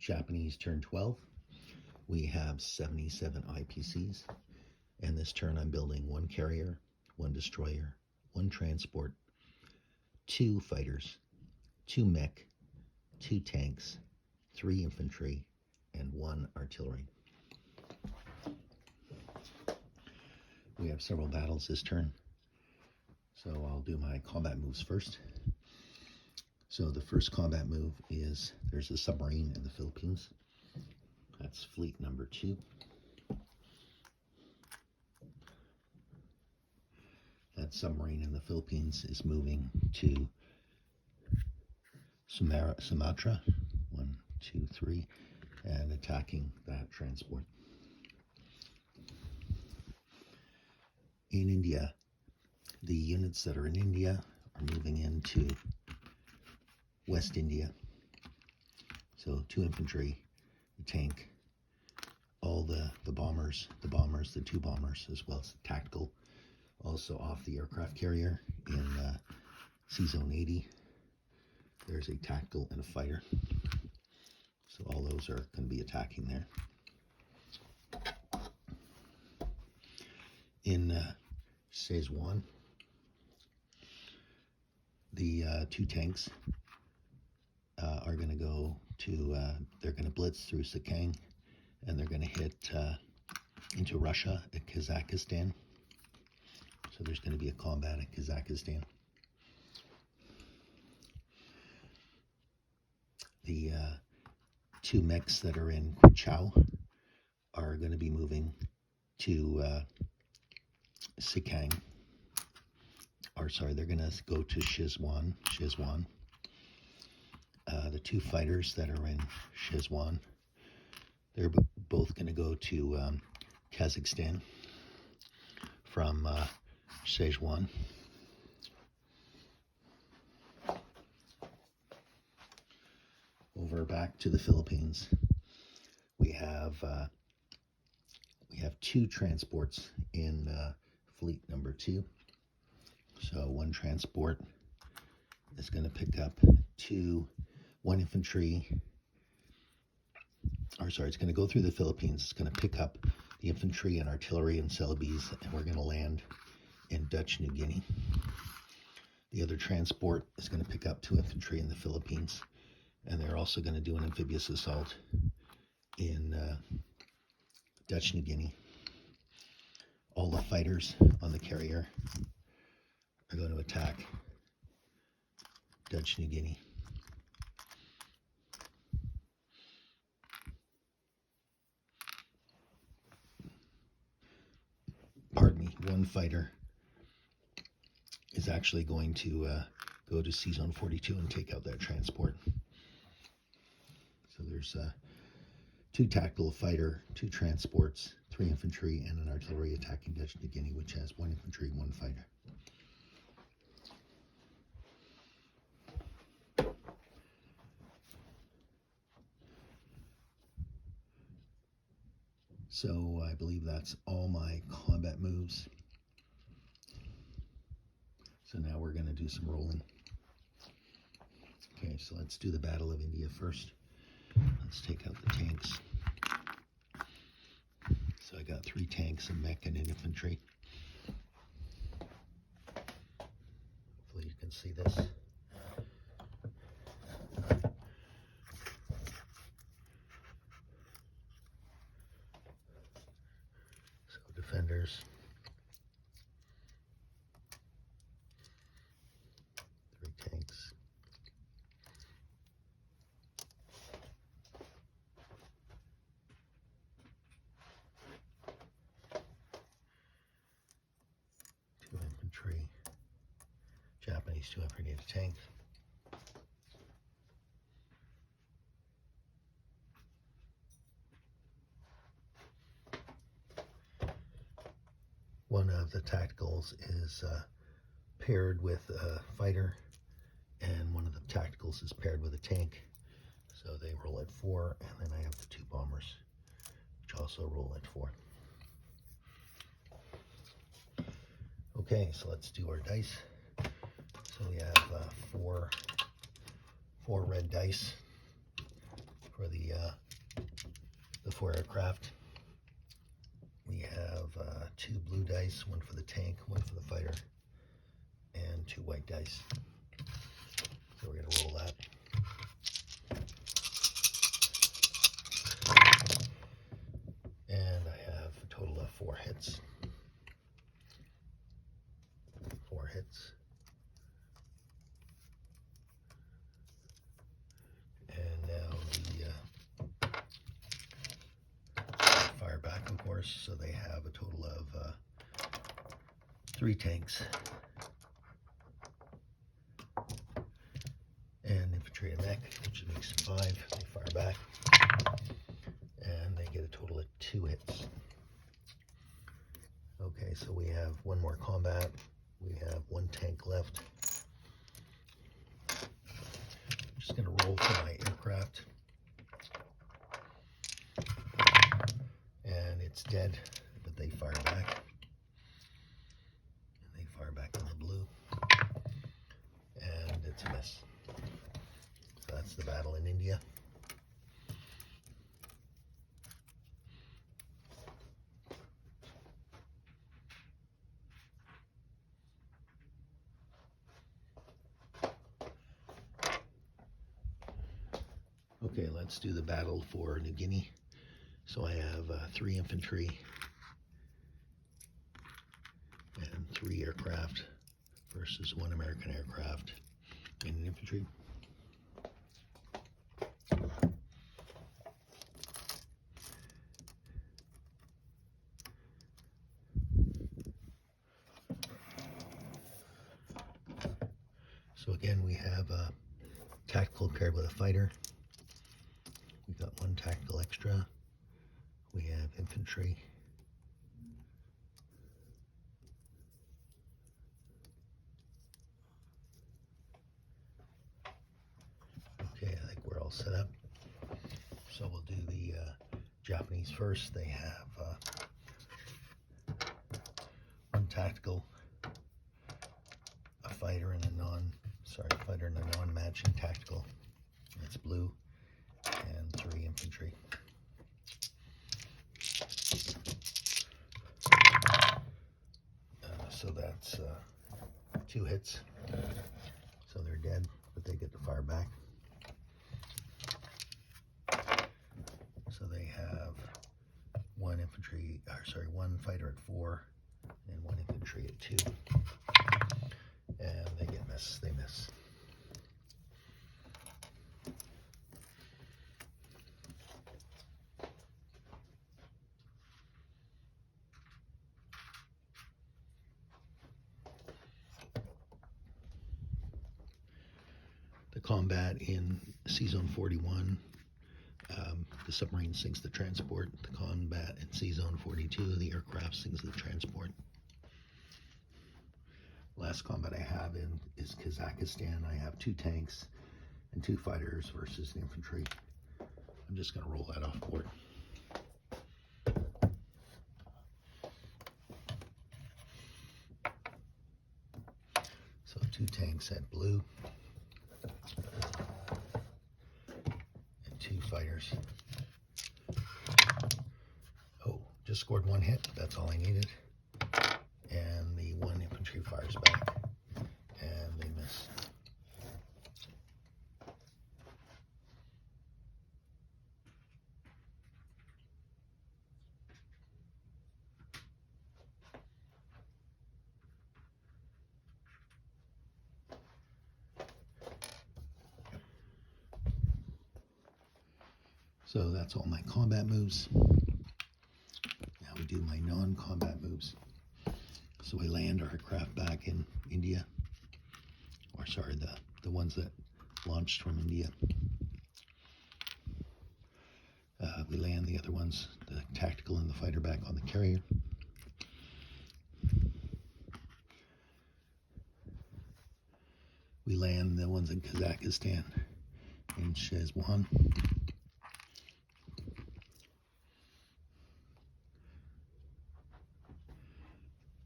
Japanese turn 12. We have 77 IPCs, and this turn I'm building 1 carrier, 1 destroyer, 1 transport, 2 fighters, 2 mech, 2 tanks, 3 infantry, and 1 artillery. We have several battles this turn, so I'll do my combat moves first. So the first combat move is there's a submarine in the Philippines. That's fleet number 2. That submarine in the Philippines is moving to Sumatra, 1, 2, 3, and attacking that transport. In India, the units that are in India are moving into West India. So 2 infantry, a tank, all the bombers, the 2 bombers, as well as the tactical. Also off the aircraft carrier in C-Zone 80, there's a tactical and a fighter. So all those are going to be attacking there. In Szechuan, the 2 tanks are going to go to, they're going to blitz through Sakang, and they're going to hit into Russia and Kazakhstan. So there's going to be a combat in Kazakhstan. The 2 mechs that are in Kuchao are going to be moving to Sakang. Or sorry, they're going to go to Szechuan. The 2 fighters that are in Szechuan, they're both going to go to Kazakhstan from Szechuan. Over back to the Philippines, we have 2 transports in fleet number 2. So 1 transport is going to pick up 1 infantry. Or sorry, it's going to go through the Philippines. It's going to pick up the infantry and artillery in Celebes, and we're going to land in Dutch New Guinea. The other transport is going to pick up 2 infantry in the Philippines, and they're also going to do an amphibious assault in Dutch New Guinea. All the fighters on the carrier are going to attack Dutch New Guinea. Pardon me, 1 fighter is actually going to go to C-Zone 42 and take out that transport. So there's 2 tactical, fighter, 2 transports, 3 infantry, and an artillery attacking Dutch New Guinea, which has 1 infantry, 1 fighter. So I believe that's all my combat moves. So now we're going to do some rolling. Okay, so let's do the Battle of India first. Let's take out the tanks. So I got 3 tanks, a mech, and an infantry. Hopefully you can see this. So defenders. 3 tanks. 2 infantry. Japanese 2 infantry and a tank. One of the tacticals is paired with a fighter, and one of the tacticals is paired with a tank. So they roll at 4, and then I have the 2 bombers, which also roll at 4. Okay, so let's do our dice. So we have four red dice for the the 4 aircraft. We have 2 blue dice, one for the tank, one for the fighter, and 2 white dice. So we're going to roll that. And I have a total of 4 hits. 4 hits. And now the fire back, of course, so they have a total of 3 tanks. And infantry and mech, which makes 5. They fire back. And they get a total of 2 hits. Okay, so we have 1 more combat. We have 1 tank left. I'm just going to roll for my aircraft. And it's dead, but they fire back. And they fire back in the blue. And it's a miss. So that's the battle in India. Okay, let's do the battle for New Guinea. So I have 3 infantry and 3 aircraft versus 1 American aircraft and an infantry. So again, we have a tactical paired with a fighter. We've got 1 tactical extra. We have infantry. Okay, I think we're all set up. So we'll do the Japanese first. They have 1 tactical, a fighter and a non-matching tactical. That's blue, and 3 infantry. So that's 2 hits. So they're dead, but they get to fire back. So they have 1 fighter at 4 and 1 infantry at 2. And they miss. The combat in Sea Zone 41, the submarine sinks the transport. The combat in Sea Zone 42, the aircraft sinks the transport. Last combat I have in is Kazakhstan. I have 2 tanks and 2 fighters versus the infantry. I'm just going to roll that off board. So 2 tanks at blue and 2 fighters. Oh, just scored 1 hit. That's all I needed. And the 1 infantry fires back, and they miss. So that's all my combat moves. Now we do my non-combat moves. So we land our aircraft back in India, or sorry, the ones that launched from India. We land the other ones, the tactical and the fighter, back on the carrier. We land the ones in Kazakhstan in Shezwan.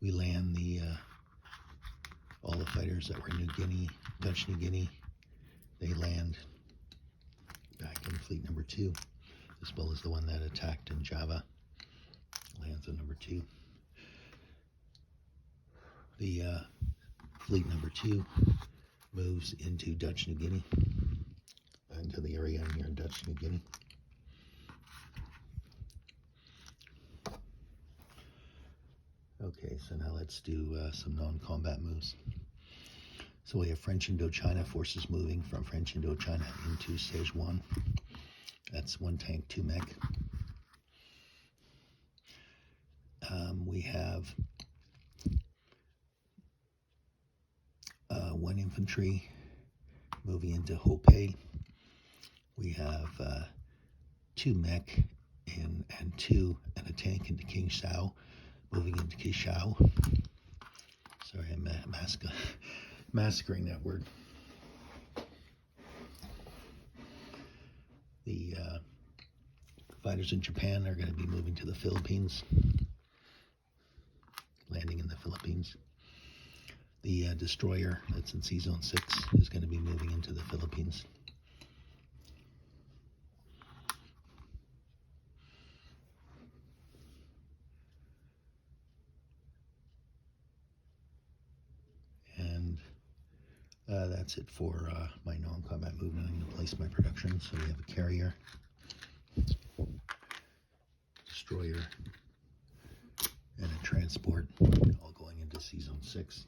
We land all the fighters that were in New Guinea, Dutch New Guinea. They land back in fleet number 2. This boat is the one that attacked in Java. Lands on number 2. The fleet number 2 moves into Dutch New Guinea, into the area near Dutch New Guinea. Okay, so now let's do some non-combat moves. So we have French Indochina forces moving from French Indochina into Szechuan. That's 1 tank, 2 mech. We have 1 infantry moving into Hope. We have 2 mech and a tank into King Shao, moving into Kishao. Sorry, I'm massacring that word. The fighters in Japan are going to be moving to the Philippines, landing in the Philippines. The destroyer that's in Sea Zone 6 is going to be moving into the Philippines. And that's it for my non-combat movement. I'm going to place my production. So we have a carrier, destroyer, and a transport, all going into Sea Zone 6.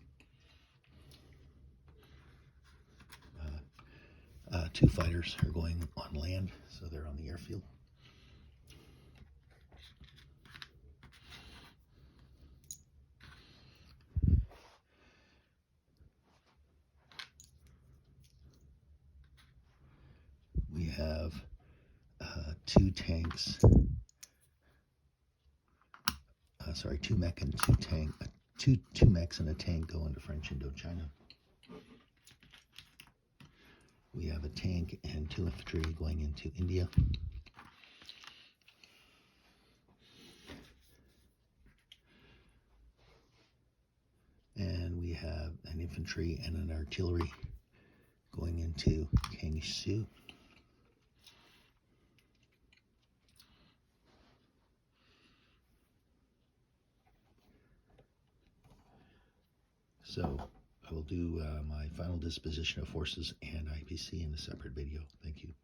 2 fighters are going on land, so they're on the airfield. We have 2 tanks, 2 mech and 2 tank, 2 mechs and a tank go into French Indochina. We have a tank and 2 infantry going into India. And we have an infantry and an artillery going into Kingshu. So I will do my final disposition of forces and IPC in a separate video. Thank you.